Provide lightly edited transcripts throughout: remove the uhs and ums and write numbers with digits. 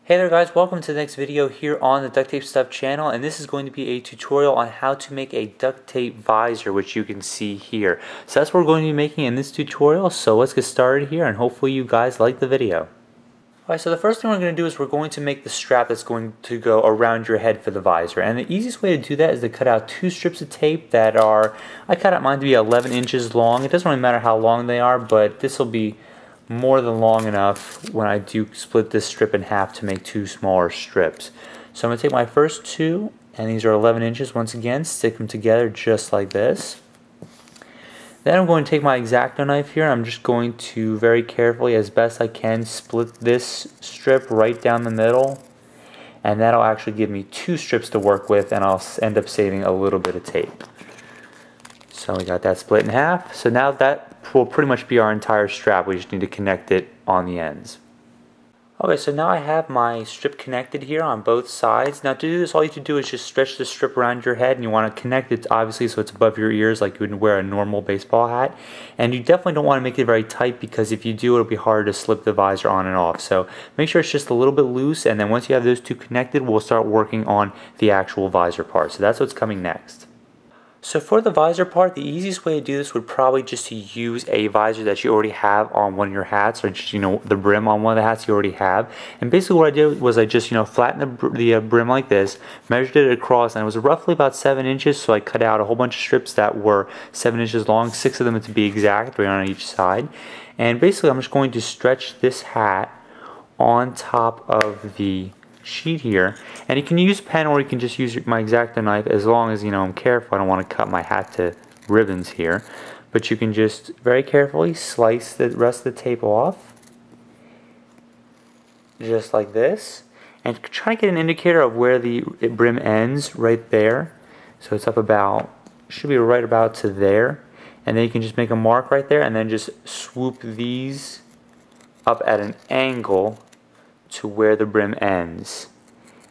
Hey there guys, welcome to the next video here on the Duct Tape Stuff channel, and this is going to be a tutorial on how to make a duct tape visor, which you can see here. So that's what we're going to be making in this tutorial, so let's get started here and hopefully you guys like the video. Alright, so the first thing we're going to do is we're going to make the strap that's going to go around your head for the visor, and the easiest way to do that is to cut out two strips of tape that are, I cut out mine to be 11 inches long. It doesn't really matter how long they are, but this will be more than long enough when I do split this strip in half to make two smaller strips. So I'm going to take my first two, and these are 11 inches once again, stick them together just like this. Then I'm going to take my X-Acto knife here, I'm just going to very carefully, as best I can, split this strip right down the middle, and that'll actually give me two strips to work with, and I'll end up saving a little bit of tape. So we got that split in half. So now that will pretty much be our entire strap. We just need to connect it on the ends. Okay, so now I have my strip connected here on both sides. Now to do this, all you have to do is just stretch the strip around your head, and you want to connect it obviously so it's above your ears like you would wear a normal baseball hat. And you definitely don't want to make it very tight, because if you do, it'll be hard to slip the visor on and off. So make sure it's just a little bit loose, and then once you have those two connected, we'll start working on the actual visor part. So that's what's coming next. So for the visor part, the easiest way to do this would probably just to use a visor that you already have on one of your hats, or just, the brim on one of the hats you already have. And basically what I did was I just, flattened the brim like this, measured it across, and it was roughly about 7 inches, so I cut out a whole bunch of strips that were 7 inches long, 6 of them to be exact, 3 on each side. And basically I'm just going to stretch this hat on top of the sheet here, and you can use a pen or you can just use my X-Acto knife, as long as I'm careful. I don't want to cut my hat to ribbons here, but you can just very carefully slice the rest of the tape off just like this, and try to get an indicator of where the brim ends right there. So it's up about, should be right about to there, and then you can just make a mark right there and then just swoop these up at an angle to where the brim ends,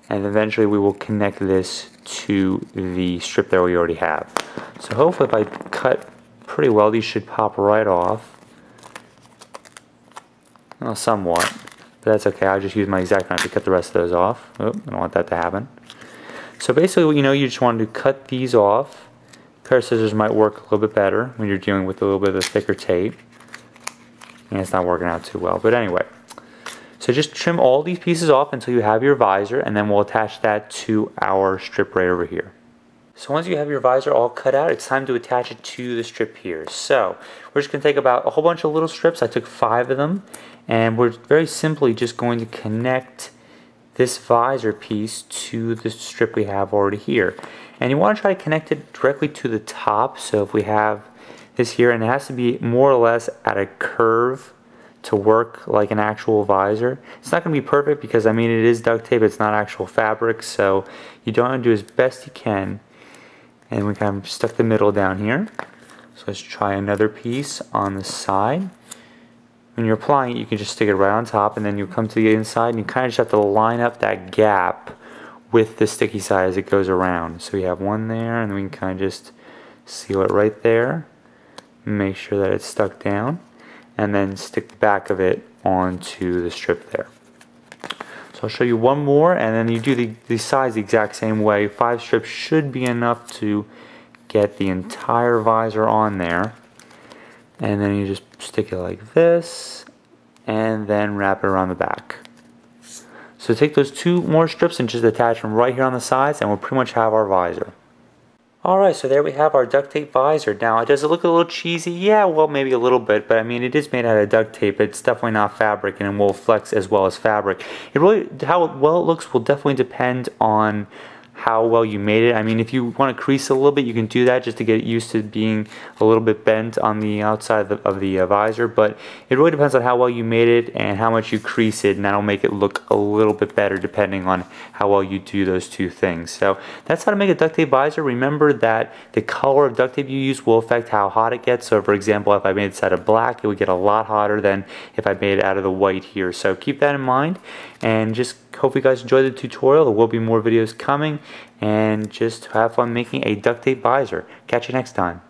and eventually we will connect this to the strip that we already have. So hopefully if I cut pretty well, these should pop right off. Well, somewhat, but that's okay. I'll just use my X-Acto knife to cut the rest of those off. Oh, I don't want that to happen. So basically, you just want to cut these off. A pair of scissors might work a little bit better when you're dealing with a little bit of a thicker tape, and it's not working out too well, but anyway. So just trim all these pieces off until you have your visor, and then we'll attach that to our strip right over here. So once you have your visor all cut out, it's time to attach it to the strip here. So we're just going to take about a whole bunch of little strips. I took 5 of them, and we're very simply just going to connect this visor piece to the strip we have already here. And you want to try to connect it directly to the top. So if we have this here, and it has to be more or less at a curve to work like an actual visor. It's not going to be perfect because it is duct tape, it's not actual fabric, so you don't want to do as best you can. And we kind of stuck the middle down here. So let's try another piece on the side. When you're applying it, you can just stick it right on top, and then you come to the inside and you kind of just have to line up that gap with the sticky side as it goes around. So we have one there, and then we can kind of just seal it right there. Make sure that it's stuck down, and then stick the back of it onto the strip there. So I'll show you one more, and then you do the sides the exact same way. 5 strips should be enough to get the entire visor on there. And then you just stick it like this, and then wrap it around the back. So take those 2 more strips and just attach them right here on the sides, and we'll pretty much have our visor. Alright, so there we have our duct tape visor. Now, does it look a little cheesy? Yeah, well, maybe a little bit, but it is made out of duct tape. It's definitely not fabric, and it will flex as well as fabric. How well it looks will definitely depend on how well you made it. If you want to crease it a little bit, you can do that just to get used to being a little bit bent on the outside of the visor, but it really depends on how well you made it and how much you crease it, and that'll make it look a little bit better depending on how well you do those two things. So that's how to make a duct tape visor. Remember that the color of duct tape you use will affect how hot it gets. So for example, if I made it out of black, it would get a lot hotter than if I made it out of the white here. So keep that in mind, and just hope you guys enjoyed the tutorial. There will be more videos coming, and just have fun making a duct tape visor. Catch you next time.